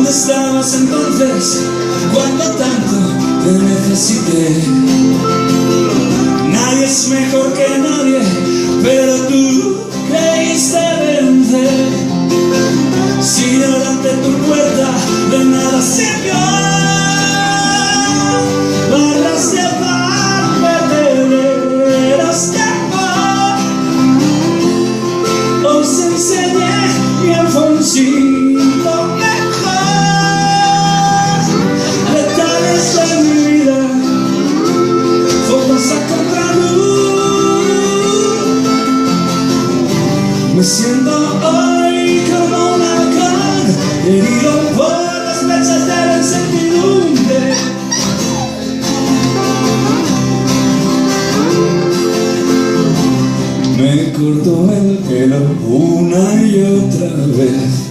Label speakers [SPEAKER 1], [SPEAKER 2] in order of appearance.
[SPEAKER 1] ¿Dónde estabas entonces cuando tanto te necesité? Nadie es mejor que nadie, pero tú creíste vencer. Si ante tu puerta de nada sirvió, barras de pan, verdaderos de amor. Os enseñé mi Alfonsito mejor. Detalles de mi vida, fotos a contraluz. Me siento hoy como un halcón, herido por las flechas de la incertidumbre. Me cortó el pelo una y otra vez.